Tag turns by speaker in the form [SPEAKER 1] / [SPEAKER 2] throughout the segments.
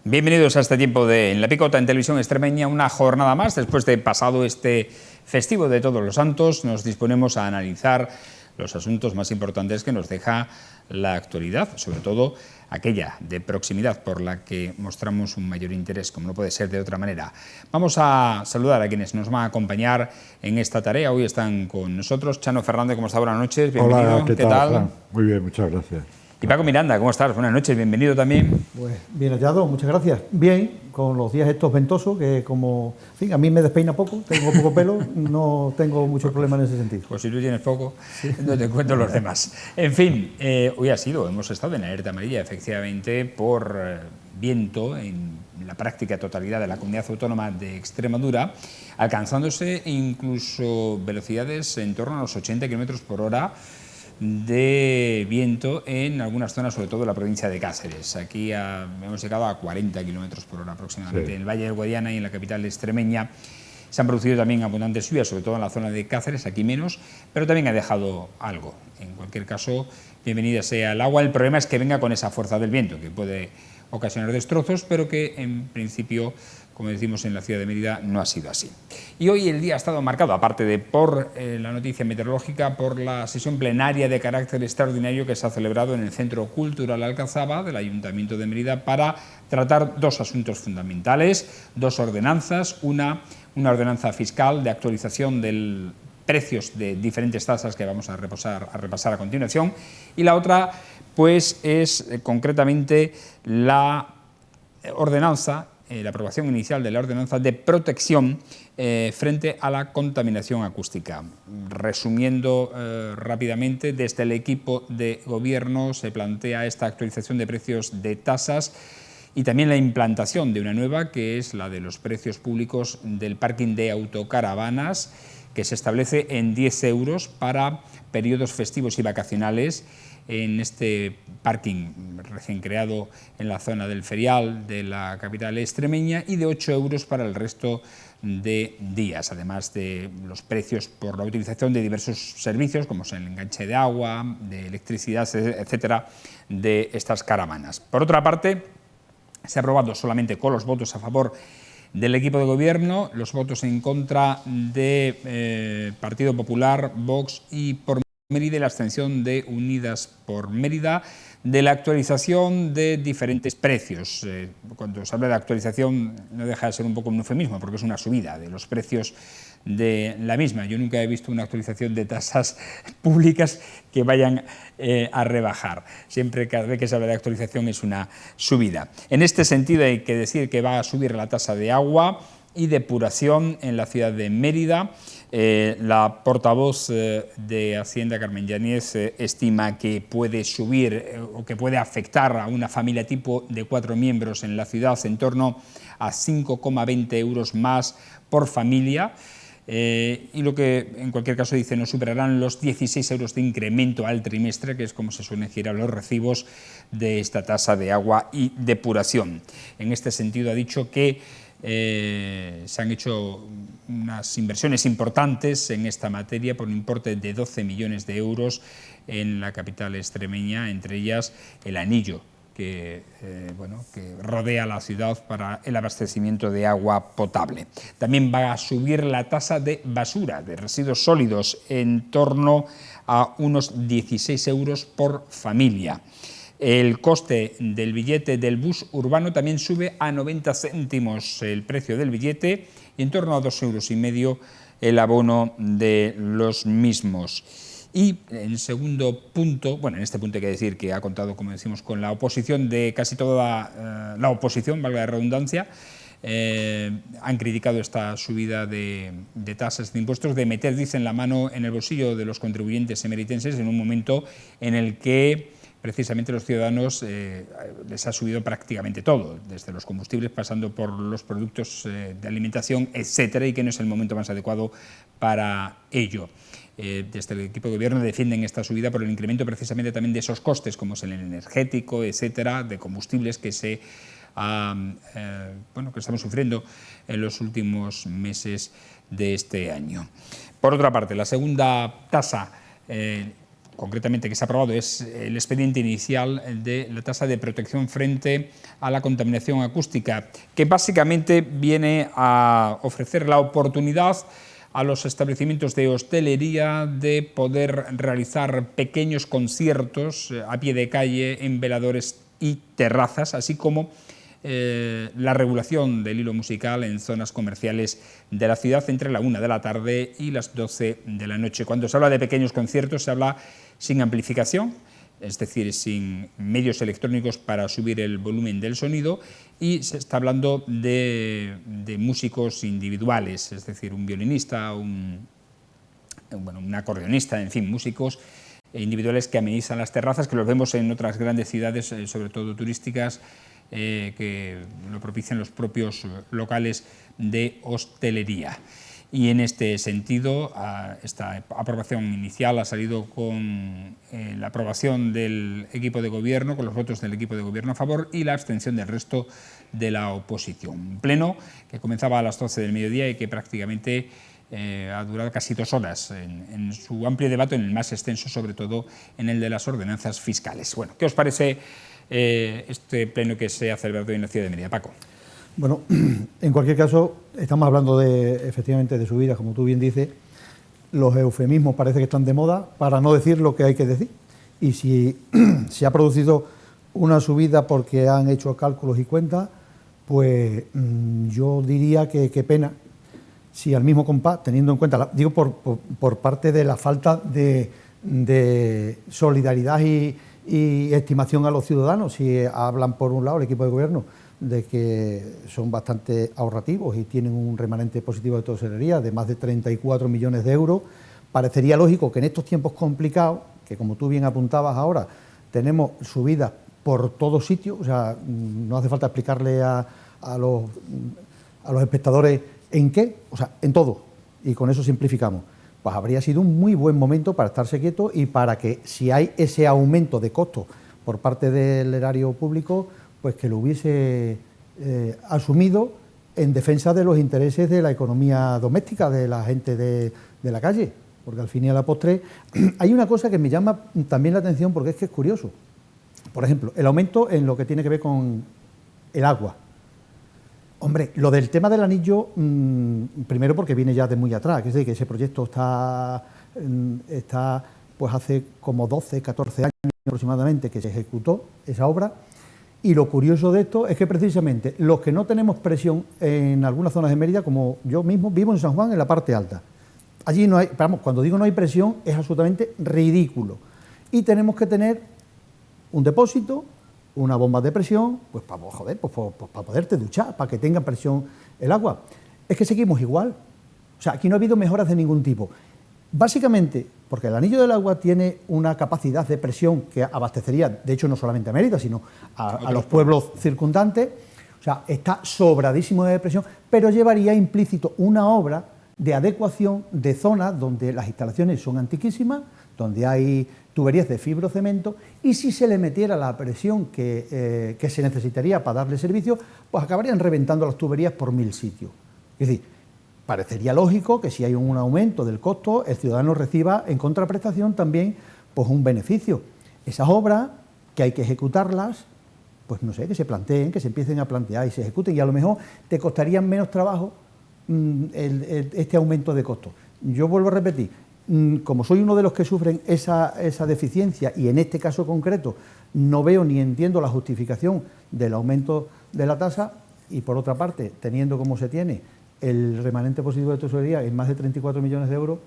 [SPEAKER 1] Bienvenidos a este tiempo de En la Picota en Televisión Extremeña, una jornada más. Después de pasado este festivo de Todos los Santos, nos disponemos a analizar los asuntos más importantes que nos deja la actualidad, sobre todo aquella de proximidad por la que mostramos un mayor interés, como no puede ser de otra manera. Vamos a saludar a quienes nos van a acompañar en esta tarea. Hoy están con nosotros Chano Fernández, ¿cómo está? Buenas noches, bienvenido.
[SPEAKER 2] Hola, ¿qué tal? Fran? Muy bien, muchas gracias.
[SPEAKER 1] Y Paco Miranda, ¿cómo estás? Buenas noches, bienvenido también.
[SPEAKER 3] Pues bien hallado, muchas gracias. Bien, con los días estos ventosos, que como, en fin, a mí me despeina poco, tengo poco pelo, no tengo mucho problema en ese sentido.
[SPEAKER 1] Pues si tú tienes poco, sí, no te cuento los demás. En fin, hoy hemos estado en alerta amarilla, efectivamente, por viento en la práctica totalidad de la comunidad autónoma de Extremadura, alcanzándose incluso velocidades en torno a los 80 km por hora de viento en algunas zonas, sobre todo en la provincia de Cáceres. Aquí hemos llegado a 40 km por hora aproximadamente. Sí. En el Valle del Guadiana y en la capital extremeña se han producido también abundantes lluvias, sobre todo en la zona de Cáceres, aquí menos, pero también ha dejado algo. En cualquier caso, bienvenida sea el agua. El problema es que venga con esa fuerza del viento, que puede ocasionar destrozos, pero que en principio, como decimos en la ciudad de Mérida, no ha sido así. Y hoy el día ha estado marcado, aparte de por la noticia meteorológica, por la sesión plenaria de carácter extraordinario que se ha celebrado en el Centro Cultural Alcazaba del Ayuntamiento de Mérida para tratar dos asuntos fundamentales, dos ordenanzas, una ordenanza fiscal de actualización de precios de diferentes tasas que vamos a repasar a continuación, y la otra pues es concretamente la ordenanza, la aprobación inicial de la ordenanza de protección frente a la contaminación acústica. Resumiendo rápidamente, desde el equipo de gobierno se plantea esta actualización de precios de tasas y también la implantación de una nueva, que es la de los precios públicos del parking de autocaravanas, que se establece en 10 euros para periodos festivos y vacacionales en este parking recién creado en la zona del Ferial de la capital extremeña, y de 8 euros para el resto de días, además de los precios por la utilización de diversos servicios, como son el enganche de agua, de electricidad, etcétera, de estas caravanas. Por otra parte, se ha aprobado solamente con los votos a favor del equipo de gobierno, los votos en contra de Partido Popular, Vox y por Mérida, y la abstención de Unidas por Mérida, de la actualización de diferentes precios. Cuando se habla de actualización no deja de ser un poco un eufemismo, porque es una subida de los precios de la misma. Yo nunca he visto una actualización de tasas públicas que vayan a rebajar. Siempre, cada vez que se habla de actualización, es una subida. En este sentido hay que decir que va a subir la tasa de agua y depuración en la ciudad de Mérida. La portavoz de Hacienda, Carmen Yáñez, estima que puede subir o que puede afectar a una familia tipo de 4 miembros en la ciudad en torno a 5,20 euros más por familia. Y lo que en cualquier caso dice no superarán los 16 euros de incremento al trimestre, que es como se suelen girar los recibos de esta tasa de agua y depuración. En este sentido ha dicho que se han hecho unas inversiones importantes en esta materia por un importe de 12 millones de euros en la capital extremeña, entre ellas el anillo que rodea la ciudad para el abastecimiento de agua potable. También va a subir la tasa de basura, de residuos sólidos, en torno a unos 16 euros por familia. El coste del billete del bus urbano también sube a 90 céntimos el precio del billete y en torno a 2,5 euros el abono de los mismos. Y en segundo punto, en este punto hay que decir que ha contado, como decimos, con la oposición de casi toda la oposición, valga la redundancia. Han criticado esta subida de tasas de impuestos, de meter, dicen, la mano en el bolsillo de los contribuyentes emeritenses en un momento en el que precisamente los ciudadanos les ha subido prácticamente todo, desde los combustibles pasando por los productos de alimentación, etcétera, y que no es el momento más adecuado para ello. Desde el equipo de gobierno defienden esta subida por el incremento precisamente también de esos costes, como es el energético, etcétera, de combustibles que que estamos sufriendo en los últimos meses de este año. Por otra parte, la segunda tasa concretamente que se ha aprobado es el expediente inicial de la tasa de protección frente a la contaminación acústica, que básicamente viene a ofrecer la oportunidad a los establecimientos de hostelería de poder realizar pequeños conciertos a pie de calle en veladores y terrazas, así como la regulación del hilo musical en zonas comerciales de la ciudad entre la 1 de la tarde y las 12 de la noche. Cuando se habla de pequeños conciertos se habla sin amplificación, es decir, sin medios electrónicos para subir el volumen del sonido, y se está hablando de músicos individuales, es decir, un violinista, un acordeonista, en fin, músicos individuales que amenizan las terrazas, que los vemos en otras grandes ciudades, sobre todo turísticas, que lo propician los propios locales de hostelería. Y en este sentido, esta aprobación inicial ha salido con la aprobación del equipo de gobierno, con los votos del equipo de gobierno a favor y la abstención del resto de la oposición. Un pleno que comenzaba a las 12 del mediodía y que prácticamente ha durado casi 2 horas en su amplio debate, en el más extenso, sobre todo en el de las ordenanzas fiscales. Bueno, ¿qué os parece este pleno que se ha celebrado en la ciudad de Mérida, Paco?
[SPEAKER 3] Bueno, en cualquier caso, estamos hablando efectivamente de subidas, como tú bien dices. Los eufemismos parece que están de moda, para no decir lo que hay que decir. Y si se ha producido una subida porque han hecho cálculos y cuentas, pues yo diría que qué pena si al mismo compás, teniendo en cuenta, digo por parte de la falta de solidaridad y estimación a los ciudadanos, si hablan por un lado el equipo de gobierno de que son bastante ahorrativos y tienen un remanente positivo de tesorería de más de 34 millones de euros, parecería lógico que en estos tiempos complicados, que como tú bien apuntabas ahora, tenemos subidas por todos sitios, o sea, no hace falta explicarle a los espectadores en qué, o sea, en todo, y con eso simplificamos. Pues habría sido un muy buen momento para estarse quieto y para que, si hay ese aumento de costos por parte del erario público, pues que lo hubiese asumido en defensa de los intereses de la economía doméstica, de la gente de la calle, porque al fin y a la postre hay una cosa que me llama también la atención porque es que es curioso. Por ejemplo, el aumento en lo que tiene que ver con el agua. Hombre, lo del tema del anillo, primero porque viene ya de muy atrás, es decir, que ese proyecto está pues hace como 12, 14 años aproximadamente que se ejecutó esa obra. Y lo curioso de esto es que precisamente los que no tenemos presión en algunas zonas de Mérida, como yo mismo, vivo en San Juan, en la parte alta. Allí no hay, vamos, cuando digo no hay presión, es absolutamente ridículo. Y tenemos que tener un depósito, una bomba de presión, pues para poderte duchar, para que tenga presión el agua. Es que seguimos igual. O sea, aquí no ha habido mejoras de ningún tipo. Básicamente, porque el anillo del agua tiene una capacidad de presión que abastecería, de hecho, no solamente a Mérida, sino a los pueblos circundantes. O sea, está sobradísimo de presión, pero llevaría implícito una obra de adecuación de zonas donde las instalaciones son antiquísimas, donde hay tuberías de fibrocemento, y si se le metiera la presión que se necesitaría para darle servicio, pues acabarían reventando las tuberías por 1000 sitios. Es decir, parecería lógico que si hay un aumento del costo, el ciudadano reciba en contraprestación también pues un beneficio. Esas obras, que hay que ejecutarlas, pues no sé, que se planteen, que se empiecen a plantear y se ejecuten, y a lo mejor te costarían menos trabajo este aumento de costo. Yo vuelvo a repetir, como soy uno de los que sufren esa deficiencia, y en este caso concreto no veo ni entiendo la justificación del aumento de la tasa, y por otra parte, teniendo como se tiene el remanente positivo de tesorería en más de 34 millones de euros,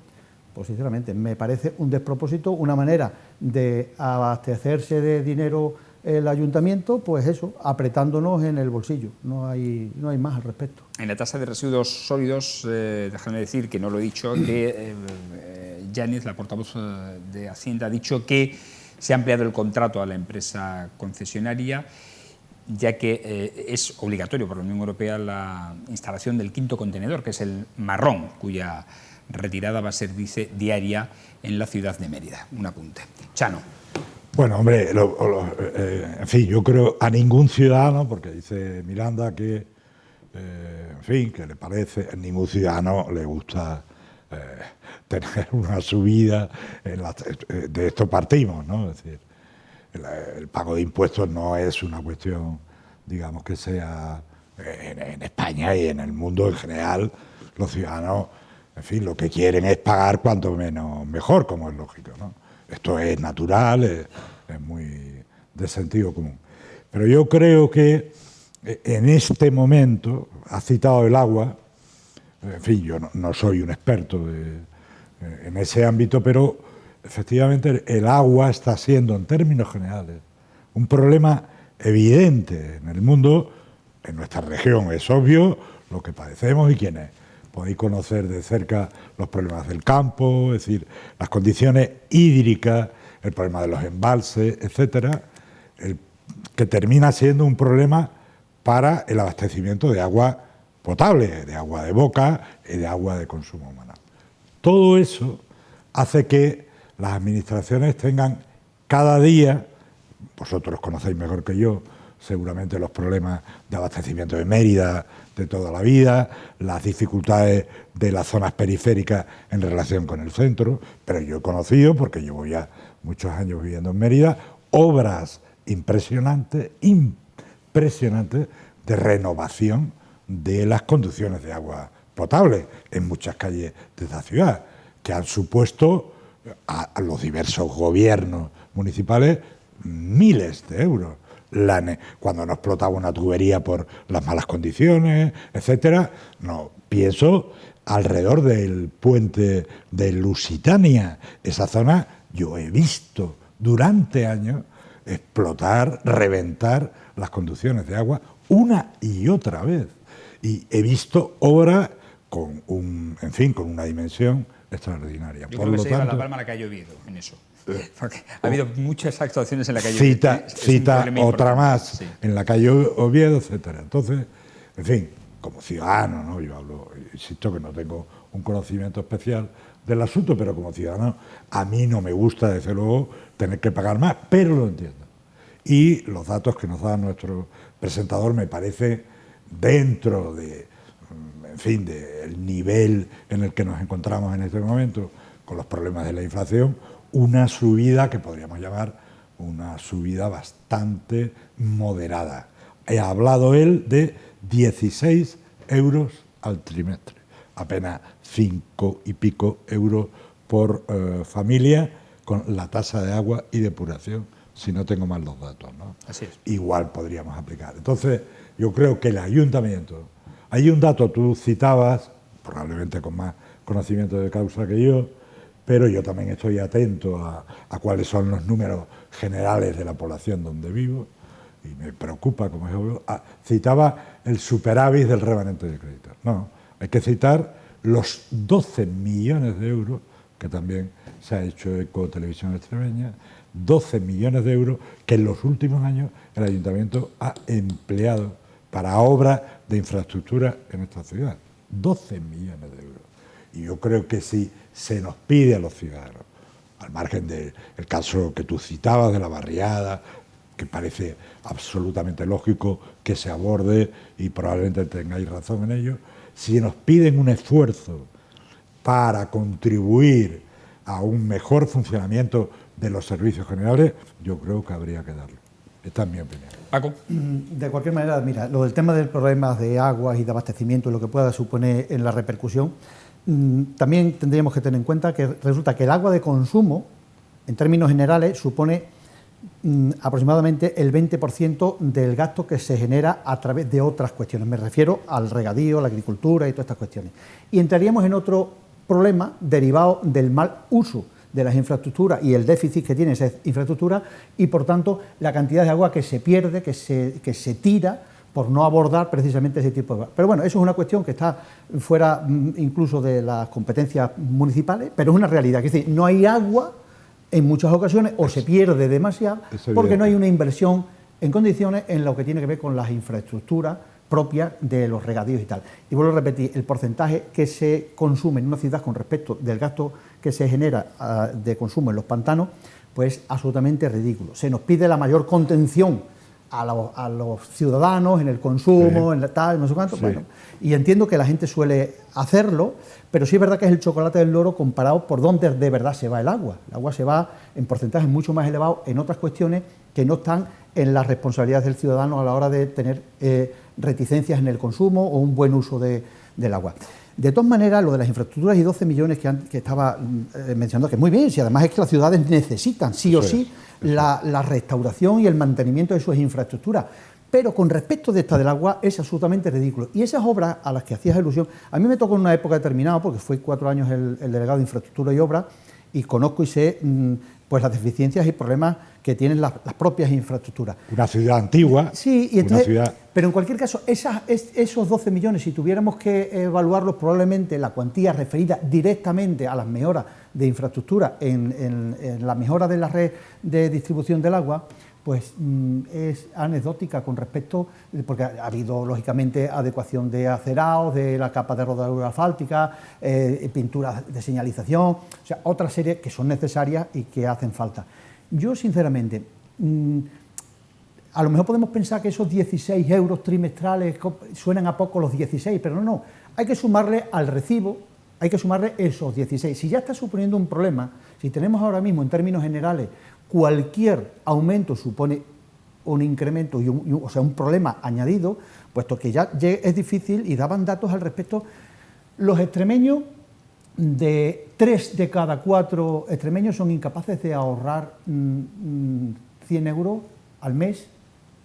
[SPEAKER 3] pues sinceramente me parece un despropósito, una manera de abastecerse de dinero el ayuntamiento, pues eso, apretándonos en el bolsillo. No hay más al respecto.
[SPEAKER 1] En la tasa de residuos sólidos, déjame decir que no lo he dicho, que Yáñez, la portavoz de Hacienda, ha dicho que se ha ampliado el contrato a la empresa concesionaria, ya que es obligatorio por la Unión Europea la instalación del 5.º contenedor, que es el marrón, cuya retirada va a ser, dice, diaria en la ciudad de Mérida. Un apunte. Chano.
[SPEAKER 2] Bueno, hombre, en fin, yo creo a ningún ciudadano, porque dice Miranda que, en fin, que le parece, a ningún ciudadano le gusta tener una subida, de esto partimos, ¿no? Es decir, el pago de impuestos no es una cuestión, digamos, que sea en España y en el mundo en general, los ciudadanos, en fin, lo que quieren es pagar cuanto menos mejor, como es lógico, ¿no? Esto es natural, es muy de sentido común. Pero yo creo que en este momento, has citado el agua, en fin, yo no soy un experto en ese ámbito, pero efectivamente el agua está siendo, en términos generales, un problema evidente en el mundo, en nuestra región es obvio lo que padecemos y quienes podéis conocer de cerca los problemas del campo, es decir, las condiciones hídricas, el problema de los embalses, etcétera, que termina siendo un problema para el abastecimiento de agua potable, de agua de boca y de agua de consumo humano. Todo eso hace que las administraciones tengan cada día, vosotros conocéis mejor que yo, seguramente los problemas de abastecimiento de Mérida de toda la vida, las dificultades de las zonas periféricas en relación con el centro, pero yo he conocido, porque llevo ya muchos años viviendo en Mérida, obras impresionantes de renovación de las conducciones de agua potable en muchas calles de esta ciudad, que han supuesto a los diversos gobiernos municipales miles de euros. Cuando no explotaba una tubería por las malas condiciones, etcétera, no pienso alrededor del puente de Lusitania. Esa zona yo he visto durante años explotar, reventar las conducciones de agua una y otra vez. Y he visto obras con con una dimensión extraordinaria.
[SPEAKER 1] Yo creo que se lleva la palma la que ha llovido en eso. Porque ha habido muchas actuaciones en la calle Oviedo.
[SPEAKER 2] Cita otra más,
[SPEAKER 1] sí,
[SPEAKER 2] en la calle Oviedo, etcétera. Entonces, en fin, como ciudadano, ¿no? Yo hablo, insisto que no tengo un conocimiento especial del asunto, pero como ciudadano, a mí no me gusta, desde luego, tener que pagar más, pero lo entiendo. Y los datos que nos da nuestro presentador me parece dentro de, en fin, del nivel en el que nos encontramos en este momento, con los problemas de la inflación, una subida que podríamos llamar una subida bastante moderada. He hablado él de 16 euros al trimestre, apenas 5 y pico euros por familia, con la tasa de agua y depuración, si no tengo mal los datos, ¿no?
[SPEAKER 1] Así es.
[SPEAKER 2] Igual podríamos aplicar. Entonces, yo creo que el ayuntamiento, hay un dato, tú citabas, probablemente con más conocimiento de causa que yo, pero yo también estoy atento a cuáles son los números generales de la población donde vivo y me preocupa, como es obvio. Citaba el superávit del remanente de crédito. No, hay que citar los 12 millones de euros, que también se ha hecho eco Televisión Extremeña, 12 millones de euros que en los últimos años el Ayuntamiento ha empleado para obras de infraestructura en esta ciudad. 12 millones de euros. Y yo creo que si se nos pide a los ciudadanos, al margen del caso que tú citabas de la barriada, que parece absolutamente lógico que se aborde y probablemente tengáis razón en ello, si nos piden un esfuerzo para contribuir a un mejor funcionamiento de los servicios generales, yo creo que habría que darlo. Esta es mi opinión.
[SPEAKER 1] Paco.
[SPEAKER 3] De cualquier manera, mira, lo del tema del problema de aguas y de abastecimiento y lo que pueda suponer en la repercusión, también tendríamos que tener en cuenta que resulta que el agua de consumo, en términos generales, supone aproximadamente el 20% del gasto que se genera a través de otras cuestiones. Me refiero al regadío, la agricultura y todas estas cuestiones. Y entraríamos en otro problema derivado del mal uso de las infraestructuras y el déficit que tiene esa infraestructura y, por tanto, la cantidad de agua que se pierde, que se tira por no abordar precisamente ese tipo de agua. Pero bueno, eso es una cuestión que está fuera incluso de las competencias municipales, pero es una realidad. Es decir, no hay agua en muchas ocasiones o se pierde demasiado porque no hay una inversión en condiciones en lo que tiene que ver con las infraestructuras propias de los regadíos y tal. Y vuelvo a repetir, el porcentaje que se consume en una ciudad con respecto del gasto que se genera de consumo en los pantanos, pues absolutamente ridículo. Se nos pide la mayor contención a los ciudadanos en el consumo, en la tal, no sé cuánto.
[SPEAKER 2] Sí.
[SPEAKER 3] Bueno, y entiendo que la gente suele hacerlo, pero sí es verdad que es el chocolate del loro comparado por dónde de verdad se va el agua. El agua se va en porcentajes mucho más elevados en otras cuestiones que no están en las responsabilidades del ciudadano a la hora de tener reticencias en el consumo o un buen uso del agua. De todas maneras, lo de las infraestructuras y 12 millones que estaba mencionando, que es muy bien, si además es que las ciudades necesitan sí o sí la restauración y el mantenimiento de sus infraestructuras. Pero con respecto de esta del agua es absolutamente ridículo. Y esas obras a las que hacías alusión, a mí me tocó en una época determinada, porque fui 4 años el delegado de infraestructura y obra, y conozco y sé pues las deficiencias y problemas que tienen las propias infraestructuras.
[SPEAKER 2] Una ciudad antigua.
[SPEAKER 3] Sí, y entonces, pero en cualquier caso, esos 12 millones, si tuviéramos que evaluarlos, probablemente la cuantía referida directamente a las mejoras de infraestructura en la mejora de la red de distribución del agua, pues es anecdótica con respecto, porque ha habido lógicamente adecuación de acerados, de la capa de rodadura asfáltica, pinturas de señalización, o sea, otra serie que son necesarias y que hacen falta. Yo, sinceramente, a lo mejor podemos pensar que esos 16 euros trimestrales suenan a poco los 16, pero no, hay que sumarle al recibo, hay que sumarle esos 16. Si ya está suponiendo un problema, si tenemos ahora mismo en términos generales cualquier aumento supone un incremento o sea, un problema añadido, puesto que ya es difícil, y daban datos al respecto, los extremeños, de 3 de cada 4 extremeños son incapaces de ahorrar 100 euros al mes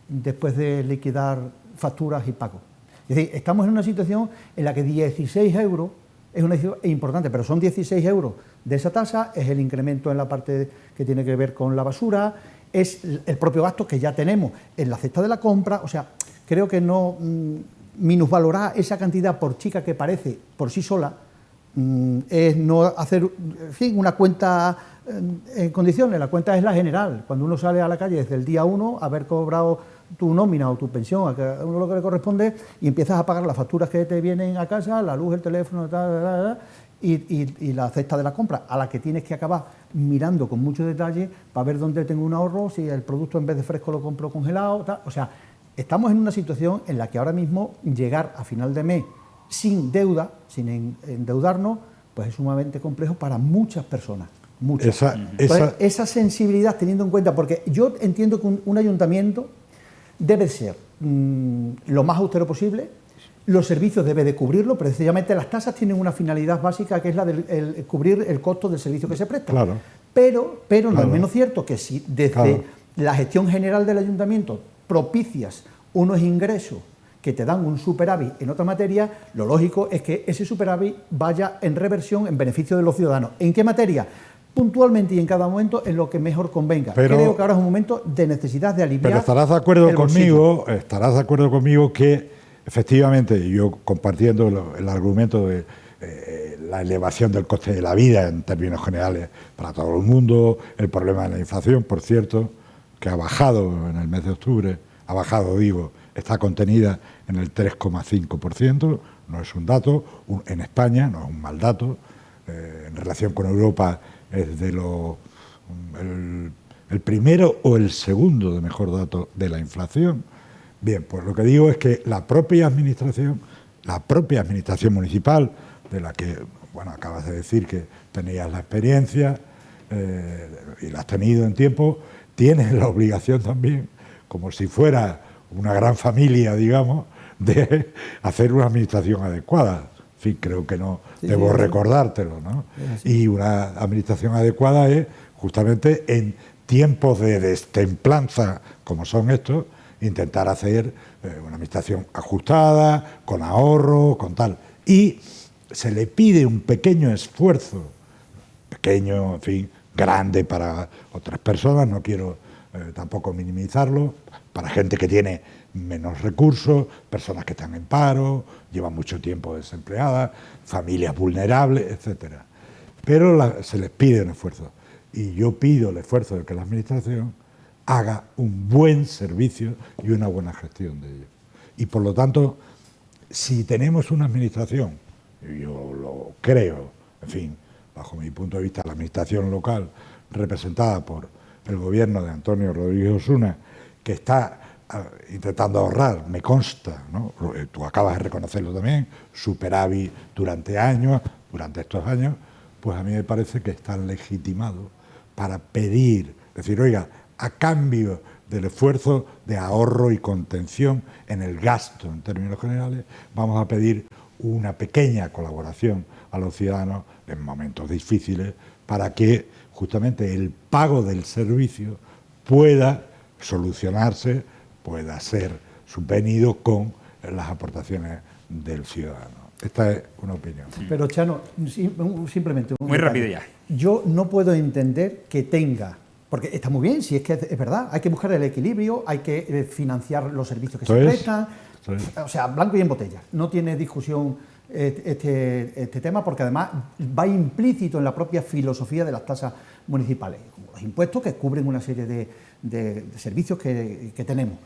[SPEAKER 3] después de liquidar facturas y pagos. Es decir, estamos en una situación en la que 16 euros es una decisión importante, pero son 16 euros de esa tasa, es el incremento en la parte que tiene que ver con la basura, es el propio gasto que ya tenemos en la cesta de la compra. O sea, creo que no minusvalorar esa cantidad, por chica que parece por sí sola, es no hacer, en fin, una cuenta en condiciones. La cuenta es la general. Cuando uno sale a la calle desde el día 1, haber cobrado tu nómina o tu pensión, a cada uno lo que le corresponde, y empiezas a pagar las facturas que te vienen a casa, la luz, el teléfono, y la cesta de la compra, a la que tienes que acabar mirando con mucho detalle para ver dónde tengo un ahorro, si el producto en vez de fresco lo compro congelado, tal. O sea, estamos en una situación en la que ahora mismo llegar a final de mes sin deuda, sin endeudarnos, pues es sumamente complejo para muchas personas. Muchas. Esa sensibilidad, teniendo en cuenta, porque yo entiendo que un ayuntamiento debe ser lo más austero posible, los servicios debe de cubrirlo, precisamente las tasas tienen una finalidad básica que es la de cubrir el costo del servicio que se presta.
[SPEAKER 2] Claro.
[SPEAKER 3] Pero no es menos cierto que si desde la gestión general del ayuntamiento propicias unos ingresos que te dan un superávit en otra materia, lo lógico es que ese superávit vaya en reversión en beneficio de los ciudadanos. ¿En qué materia? Puntualmente y en cada momento en lo que mejor convenga. Creo que ahora es un momento de necesidad de aliviar.
[SPEAKER 2] Pero estarás de acuerdo conmigo que efectivamente, yo compartiendo el argumento de la elevación del coste de la vida en términos generales para todo el mundo, el problema de la inflación, por cierto, que ha bajado en el mes de octubre, está contenida en el 3,5%, no es un dato, en España no es un mal dato, en relación con Europa es el primero o el segundo de mejor dato de la inflación. Bien, pues lo que digo es que la propia administración municipal, de la que, bueno, acabas de decir que tenías la experiencia y la has tenido en tiempo, tiene la obligación también, como si fuera una gran familia, digamos, de hacer una administración adecuada. En fin, creo que no debo recordártelo, ¿no? Y una administración adecuada es justamente en tiempos de destemplanza, como son estos, intentar hacer una administración ajustada, con ahorro, con tal. Y se le pide un pequeño esfuerzo, pequeño, en fin, grande para otras personas, no quiero tampoco minimizarlo, para gente que tiene menos recursos, personas que están en paro, llevan mucho tiempo desempleadas, familias vulnerables, etcétera. Pero se les pide un esfuerzo. Y yo pido el esfuerzo de que la administración haga un buen servicio y una buena gestión de ello. Y por lo tanto, si tenemos una administración, yo lo creo, en fin, bajo mi punto de vista, la administración local representada por el gobierno de Antonio Rodríguez Osuna, que está intentando ahorrar, me consta, ¿no? Tú acabas de reconocerlo también, superávit durante estos años, pues a mí me parece que están legitimados para pedir, decir, oiga, a cambio del esfuerzo de ahorro y contención en el gasto en términos generales, vamos a pedir una pequeña colaboración a los ciudadanos en momentos difíciles para que justamente el pago del servicio pueda solucionarse, pueda ser subvenido con las aportaciones del ciudadano. Esta es una opinión.
[SPEAKER 3] Pero Chano, simplemente...
[SPEAKER 1] Muy rápido ya.
[SPEAKER 3] Yo no puedo entender que tenga, porque está muy bien, si es que es verdad, hay que buscar el equilibrio, hay que financiar los servicios que se prestan, o sea, blanco y en botella. No tiene discusión este tema, porque además va implícito en la propia filosofía de las tasas municipales, como los impuestos que cubren una serie de servicios que tenemos.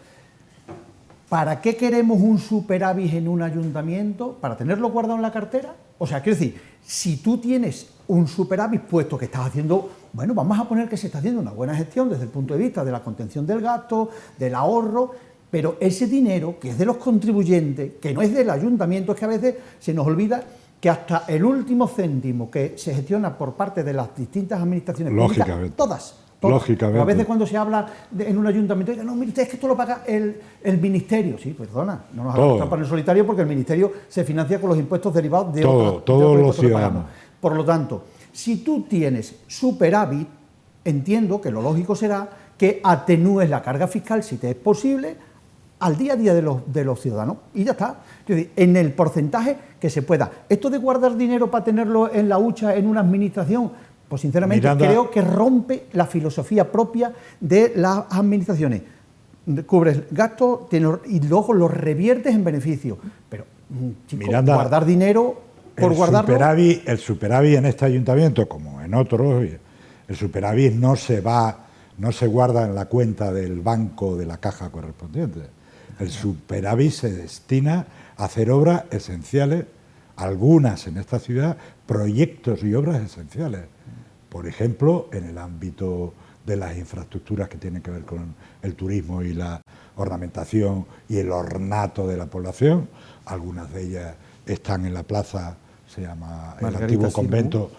[SPEAKER 3] ¿Para qué queremos un superávit en un ayuntamiento? ¿Para tenerlo guardado en la cartera? O sea, quiero decir, si tú tienes un superávit, puesto que estás haciendo, bueno, vamos a poner que se está haciendo una buena gestión desde el punto de vista de la contención del gasto, del ahorro, pero ese dinero que es de los contribuyentes, que no es del ayuntamiento, es que a veces se nos olvida que hasta el último céntimo que se gestiona por parte de las distintas administraciones públicas, todas.
[SPEAKER 2] Lógicamente.
[SPEAKER 3] A veces cuando se habla en un ayuntamiento, digan, no, mire usted, es que esto lo paga el ministerio. Sí, perdona, no nos hagamos trampa en el solitario, porque el ministerio se financia con los impuestos derivados de
[SPEAKER 2] todos los ciudadanos.
[SPEAKER 3] Por lo tanto, si tú tienes superávit, entiendo que lo lógico será que atenúes la carga fiscal, si te es posible, al día a día de los ciudadanos, y ya está. Es decir, en el porcentaje que se pueda. Esto de guardar dinero para tenerlo en la hucha en una administración, pues sinceramente creo que rompe la filosofía propia de las administraciones. Cubres gastos y luego los reviertes en beneficio. Pero, chicos, guardar dinero por guardarlo...
[SPEAKER 2] El superávit en este ayuntamiento, como en otros, el superávit no se guarda en la cuenta del banco de la caja correspondiente. El superávit se destina a hacer obras esenciales, algunas en esta ciudad, proyectos y obras esenciales. Por ejemplo, en el ámbito de las infraestructuras que tienen que ver con el turismo y la ornamentación y el ornato de la población, algunas de ellas están en la plaza, se llama el antiguo convento,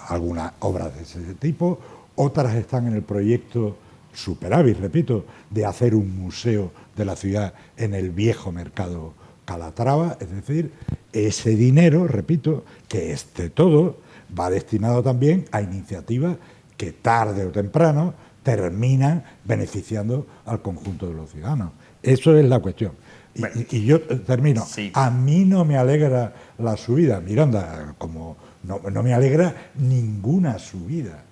[SPEAKER 2] algunas obras de ese tipo, otras están en el proyecto superávit, repito, de hacer un museo de la ciudad en el viejo mercado Calatrava, es decir, ese dinero, repito, que es de todo, va destinado también a iniciativas que tarde o temprano terminan beneficiando al conjunto de los ciudadanos. Eso es la cuestión. Y yo termino. Sí. A mí no me alegra la subida, Miranda, como no me alegra ninguna subida,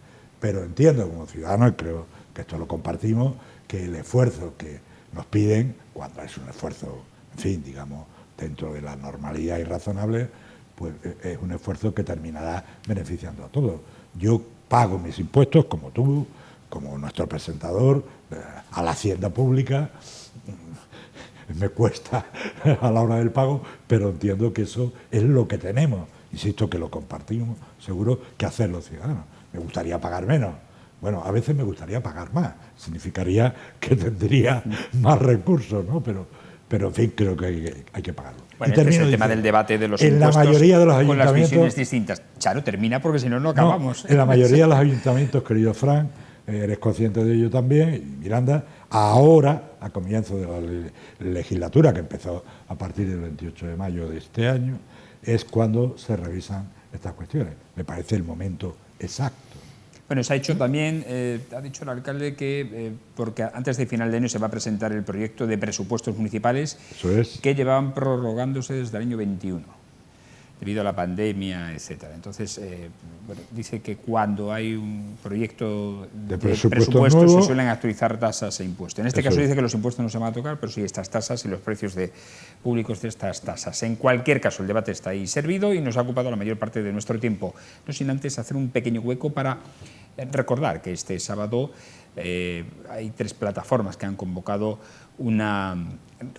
[SPEAKER 2] pero entiendo como ciudadano, y creo que esto lo compartimos, que el esfuerzo que nos piden, cuando es un esfuerzo, en fin, digamos, dentro de la normalidad y razonable, pues es un esfuerzo que terminará beneficiando a todos. Yo pago mis impuestos, como tú, como nuestro presentador, a la hacienda pública. Me cuesta a la hora del pago, pero entiendo que eso es lo que tenemos. Insisto que lo compartimos, seguro que hacen los ciudadanos. Me gustaría pagar menos. Bueno, a veces me gustaría pagar más. Significaría que tendría más recursos, ¿no? Pero en fin, creo que hay que pagarlo.
[SPEAKER 1] Bueno, este es el tema del debate de los impuestos
[SPEAKER 2] la mayoría de los
[SPEAKER 1] con las visiones distintas. Charo, termina porque si no, no acabamos.
[SPEAKER 2] En la mayoría de los ayuntamientos, querido Fran, eres consciente de ello también, y Miranda, ahora, a comienzo de la legislatura, que empezó a partir del 28 de mayo de este año, es cuando se revisan estas cuestiones. Me parece el momento exacto.
[SPEAKER 1] Bueno, se ha hecho también, ha dicho el alcalde que, porque antes de final de año se va a presentar el proyecto de presupuestos municipales. Eso es. Que llevaban prorrogándose desde el año 21, debido a la pandemia, etcétera. Entonces, bueno, dice que cuando hay un proyecto de presupuestos se suelen actualizar tasas e impuestos. En este caso dice que los impuestos no se van a tocar, pero sí estas tasas y los precios públicos de estas tasas. En cualquier caso, el debate está ahí servido y nos ha ocupado la mayor parte de nuestro tiempo. No sin antes hacer un pequeño hueco para recordar que este sábado hay 3 plataformas que han convocado una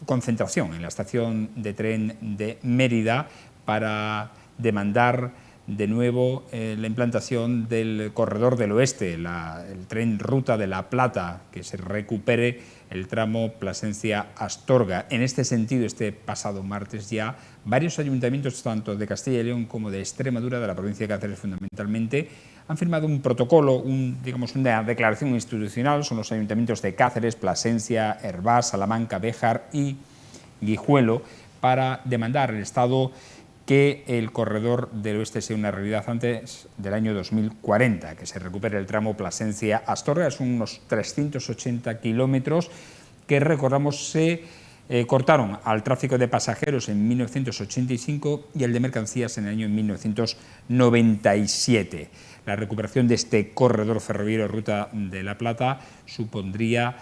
[SPEAKER 1] concentración en la estación de tren de Mérida para demandar de nuevo la implantación del corredor del oeste, el tren Ruta de la Plata, que se recupere el tramo Plasencia-Astorga. En este sentido, este pasado martes ya, varios ayuntamientos, tanto de Castilla y León como de Extremadura, de la provincia de Cáceres fundamentalmente, han firmado un protocolo, digamos una declaración institucional. Son los ayuntamientos de Cáceres, Plasencia, Hervás, Salamanca, Béjar y Guijuelo, para demandar al Estado que el corredor del oeste sea una realidad antes del año 2040, que se recupere el tramo Plasencia-Astorga. Son unos 380 kilómetros que, recordamos, se cortaron al tráfico de pasajeros en 1985 y el de mercancías en el año 1997. La recuperación de este corredor ferroviario Ruta de la Plata supondría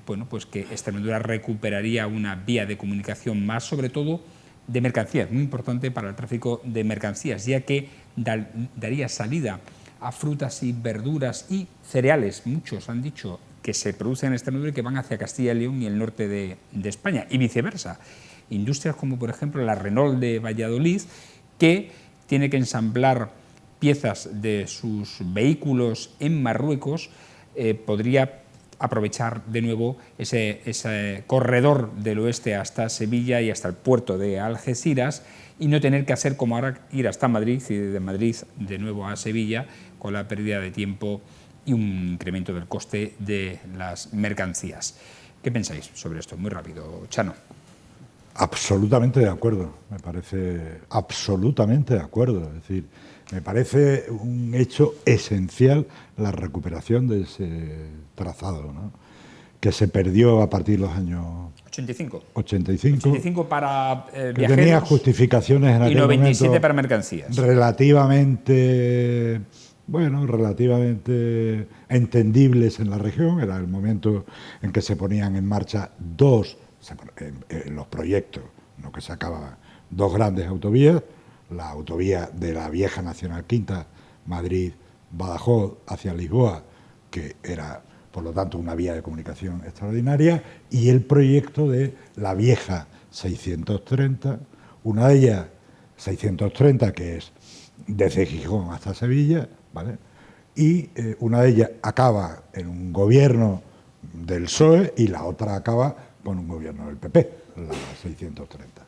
[SPEAKER 1] bueno, pues que Extremadura recuperaría una vía de comunicación más, sobre todo de mercancías, muy importante para el tráfico de mercancías, ya que daría salida a frutas y verduras y cereales. Muchos han dicho que se producen en Extremadura y que van hacia Castilla y León y el norte de España, y viceversa. Industrias como, por ejemplo, la Renault de Valladolid, que tiene que ensamblar piezas de sus vehículos en Marruecos, podría aprovechar de nuevo ese corredor del oeste hasta Sevilla y hasta el puerto de Algeciras, y no tener que hacer como ahora, ir hasta Madrid y de Madrid de nuevo a Sevilla, con la pérdida de tiempo y un incremento del coste de las mercancías. ¿Qué pensáis sobre esto? Muy rápido, Chano.
[SPEAKER 2] Absolutamente de acuerdo, me parece absolutamente de acuerdo. Es decir, me parece un hecho esencial la recuperación de ese trazado, ¿no?, que se perdió a partir de los años 85
[SPEAKER 1] para
[SPEAKER 2] que
[SPEAKER 1] viajeros,
[SPEAKER 2] tenía justificaciones en aquel
[SPEAKER 1] y 97
[SPEAKER 2] momento
[SPEAKER 1] para mercancías.
[SPEAKER 2] Relativamente entendibles en la región. Era el momento en que se ponían en marcha los proyectos, no que se acababan, dos grandes autovías: la autovía de la vieja Nacional Quinta, Madrid-Badajoz hacia Lisboa, que era, por lo tanto, una vía de comunicación extraordinaria, y el proyecto de la vieja 630, una de ellas 630 que es desde Gijón hasta Sevilla, ¿vale?, y una de ellas acaba en un gobierno del PSOE y la otra acaba con un gobierno del PP, la 630.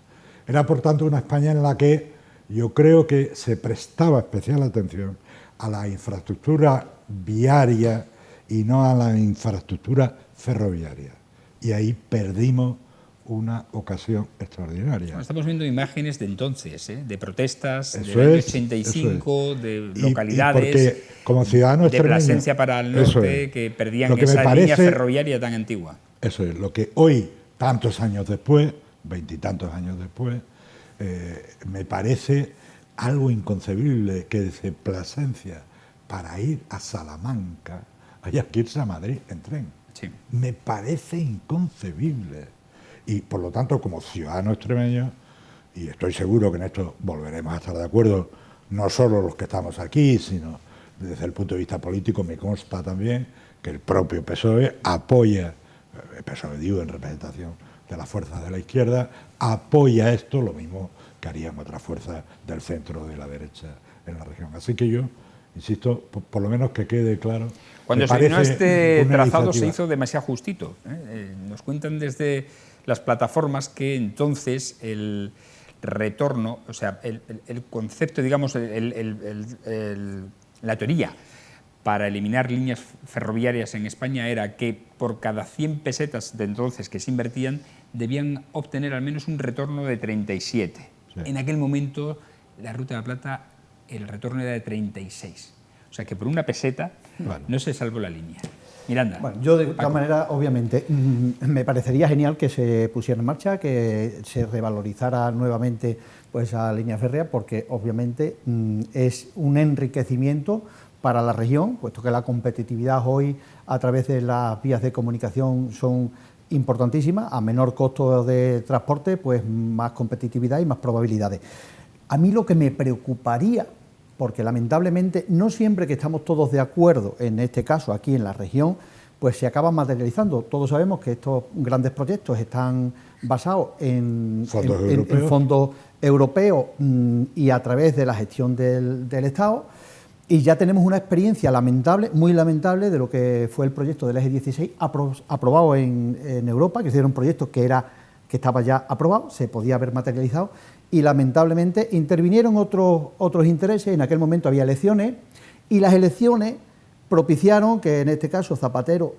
[SPEAKER 2] Era, por tanto, una España en la que yo creo que se prestaba especial atención a la infraestructura viaria y no a la infraestructura ferroviaria. Y ahí perdimos una ocasión extraordinaria.
[SPEAKER 1] Bueno, estamos viendo imágenes de entonces, de protestas
[SPEAKER 2] Eso
[SPEAKER 1] del año
[SPEAKER 2] es,
[SPEAKER 1] 85, de
[SPEAKER 2] Y
[SPEAKER 1] localidades,
[SPEAKER 2] porque, como ciudadano
[SPEAKER 1] de Plasencia para el norte, que perdían
[SPEAKER 2] que
[SPEAKER 1] esa línea ferroviaria tan antigua.
[SPEAKER 2] Eso es, lo que hoy, tantos años después, veintitantos años después, me parece algo inconcebible que desde Plasencia para ir a Salamanca haya que irse a Madrid en tren.
[SPEAKER 1] Sí.
[SPEAKER 2] Me parece inconcebible. Y por lo tanto, como ciudadano extremeño, y estoy seguro que en esto volveremos a estar de acuerdo, no solo los que estamos aquí, sino desde el punto de vista político, me consta también que el propio PSOE apoya, el PSOE digo en representación de las fuerzas de la izquierda, apoya esto, lo mismo que harían otras fuerzas del centro o de la derecha en la región. Así que yo, insisto, por lo menos que quede claro.
[SPEAKER 1] Cuando se vino este trazado se hizo demasiado justito. Nos cuentan desde las plataformas que entonces el retorno, o sea, el concepto, digamos, la teoría para eliminar líneas ferroviarias en España era que por cada 100 pesetas de entonces que se invertían, debían obtener al menos un retorno de 37. Sí. En aquel momento, la Ruta de la Plata, el retorno era de 36. O sea que por una peseta no se salvó la línea. Miranda.
[SPEAKER 3] Bueno, yo de todas maneras, obviamente, me parecería genial que se pusiera en marcha, que se revalorizara nuevamente pues a la línea férrea, porque obviamente es un enriquecimiento para la región, puesto que la competitividad hoy a través de las vías de comunicación son importantísimas. A menor costo de transporte, pues más competitividad y más probabilidades. A mí lo que me preocuparía, porque lamentablemente no siempre que estamos todos de acuerdo, en este caso aquí en la región, pues se acaban materializando. Todos sabemos que estos grandes proyectos están basados en fondos europeos y a través de la gestión del Estado, y ya tenemos una experiencia lamentable, muy lamentable, de lo que fue el proyecto del Eje 16 aprobado en Europa, que era un proyecto que estaba ya aprobado, se podía haber materializado, y lamentablemente intervinieron otros intereses. En aquel momento había elecciones, y las elecciones propiciaron que en este caso Zapatero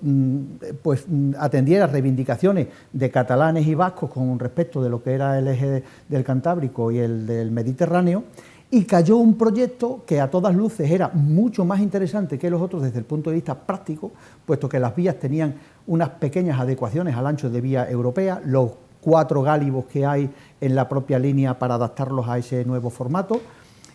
[SPEAKER 3] atendiera reivindicaciones de catalanes y vascos con respecto de lo que era el eje del Cantábrico y el del Mediterráneo, y cayó un proyecto que a todas luces era mucho más interesante que los otros desde el punto de vista práctico, puesto que las vías tenían unas pequeñas adecuaciones al ancho de vía europea, los 4 gálibos que hay en la propia línea para adaptarlos a ese nuevo formato,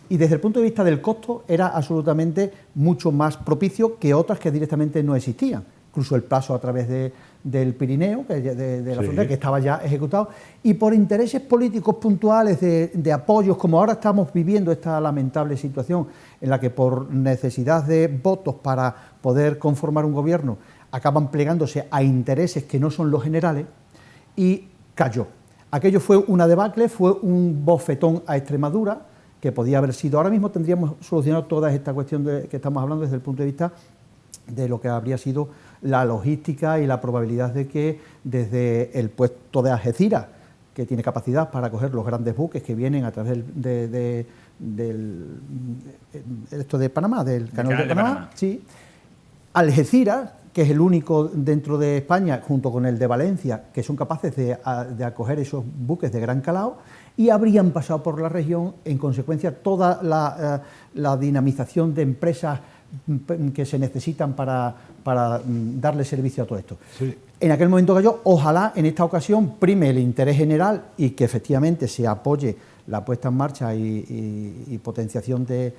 [SPEAKER 3] y desde el punto de vista del costo era absolutamente mucho más propicio que otras que directamente no existían. Incluso el paso a través del Pirineo, de la frontera, que estaba ya ejecutado, y por intereses políticos puntuales de apoyos, como ahora estamos viviendo esta lamentable situación en la que por necesidad de votos para poder conformar un gobierno acaban plegándose a intereses que no son los generales, y cayó. Aquello fue una debacle, fue un bofetón a Extremadura, que podía haber sido. Ahora mismo tendríamos solucionado toda esta cuestión que estamos hablando desde el punto de vista de lo que habría sido la logística y la probabilidad de que desde el puerto de Algeciras, que tiene capacidad para acoger los grandes buques que vienen a través del Panamá, del canal de Panamá, sí, Algeciras, que es el único dentro de España, junto con el de Valencia, que son capaces de acoger esos buques de gran calado, y habrían pasado por la región, en consecuencia, toda la dinamización de empresas que se necesitan para darle servicio a todo esto. Sí. En aquel momento cayó. Ojalá en esta ocasión prime el interés general y que efectivamente se apoye la puesta en marcha y potenciación de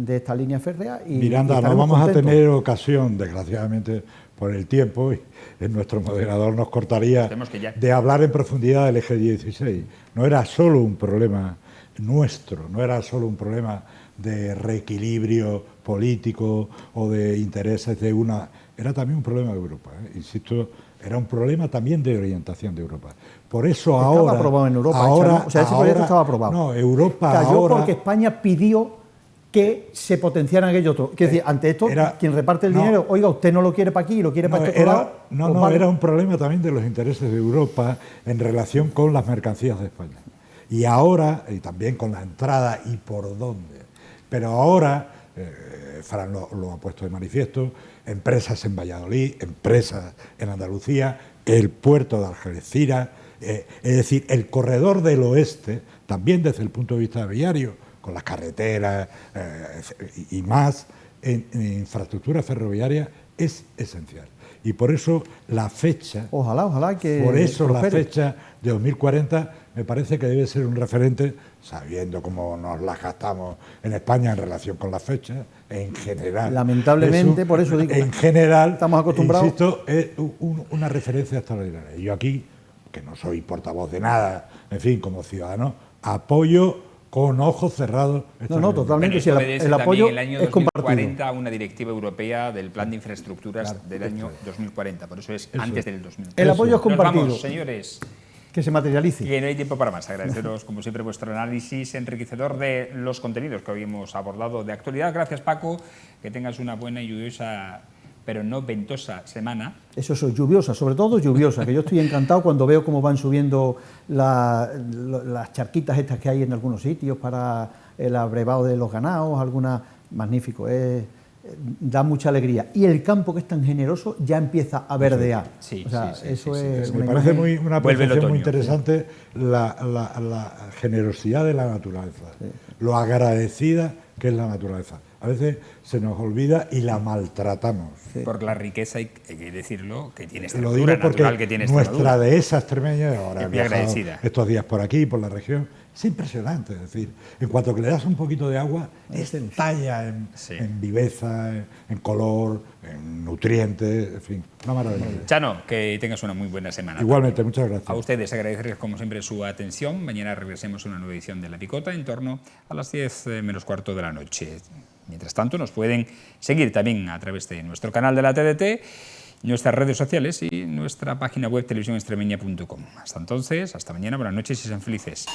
[SPEAKER 3] esta línea férrea.
[SPEAKER 2] Miranda, no vamos a tener ocasión, desgraciadamente por el tiempo, y nuestro moderador nos cortaría de hablar en profundidad del eje 16. No era solo un problema nuestro, no era solo un problema de reequilibrio político o de intereses de una... Era también un problema de Europa, insisto, era un problema también de orientación de Europa. Por eso ahora...
[SPEAKER 3] Estaba aprobado en Europa, ese proyecto estaba aprobado.
[SPEAKER 2] No, Europa
[SPEAKER 3] cayó
[SPEAKER 2] ahora...
[SPEAKER 3] porque España pidió que se potenciaran aquello otro. Quiero decir, ante esto, quien reparte el dinero, oiga, usted no lo quiere para aquí, lo quiere para este otro lado...
[SPEAKER 2] era un problema también de los intereses de Europa en relación con las mercancías de España. Y ahora, y también con la entrada y por dónde. Pero ahora, Fran lo ha puesto de manifiesto, empresas en Valladolid, empresas en Andalucía, el puerto de Algeciras, es decir, el corredor del oeste, también desde el punto de vista viario, con las carreteras y más, en infraestructura ferroviaria, es esencial. Y por eso la fecha...
[SPEAKER 3] Ojalá que...
[SPEAKER 2] Por eso la fecha de 2040 me parece que debe ser un referente, sabiendo cómo nos las gastamos en España en relación con las fechas, en general.
[SPEAKER 3] Lamentablemente, por eso digo...
[SPEAKER 2] En general,
[SPEAKER 3] estamos acostumbrados...
[SPEAKER 2] Insisto, es una referencia extraordinaria. Y yo aquí, que no soy portavoz de nada, en fin, como ciudadano, apoyo con ojos cerrados.
[SPEAKER 3] No, totalmente.
[SPEAKER 1] Bueno,
[SPEAKER 3] si el apoyo
[SPEAKER 1] el año
[SPEAKER 3] es
[SPEAKER 1] 2040 una directiva europea del plan de infraestructuras del año 2040. Por eso es antes del 2040.
[SPEAKER 3] El apoyo es compartido.
[SPEAKER 1] Nos vamos, señores.
[SPEAKER 3] Que se materialice.
[SPEAKER 1] Y no hay tiempo para más. Agradeceros, como siempre, vuestro análisis enriquecedor de los contenidos que hoy hemos abordado de actualidad. Gracias, Paco. Que tengas una buena y lluviosa, pero no ventosa semana.
[SPEAKER 3] Eso es lluviosa, sobre todo lluviosa, que yo estoy encantado cuando veo cómo van subiendo las charquitas estas que hay en algunos sitios para el abrevado de los ganados, magnífico, da mucha alegría. Y el campo, que es tan generoso, ya empieza a verdear.
[SPEAKER 1] Sí,
[SPEAKER 3] eso es
[SPEAKER 2] me parece una apreciación muy interesante la generosidad de la naturaleza, lo agradecida que es la naturaleza. A veces se nos olvida y la maltratamos.
[SPEAKER 1] Por la riqueza, hay que decirlo, que tiene
[SPEAKER 2] Lo digo porque
[SPEAKER 1] natural que tiene Extremadura.
[SPEAKER 2] Nuestra dehesa extremeña, ahora
[SPEAKER 1] es muy agradecida.
[SPEAKER 2] Estos días por aquí, por la región, es impresionante. Es decir, en cuanto que le das un poquito de agua, estalla en viveza, en color, en nutrientes, en fin, una maravilla.
[SPEAKER 1] Chano, que tengas una muy buena semana.
[SPEAKER 2] Igualmente, muchas gracias.
[SPEAKER 1] A ustedes agradecerles como siempre su atención. Mañana regresemos a una nueva edición de La Picota en torno a las 10 menos cuarto de la noche. Mientras tanto, nos pueden seguir también a través de nuestro canal de la TDT nuestras redes sociales y nuestra página web televisionextremeña.com. Hasta entonces, hasta mañana, buenas noches y sean felices.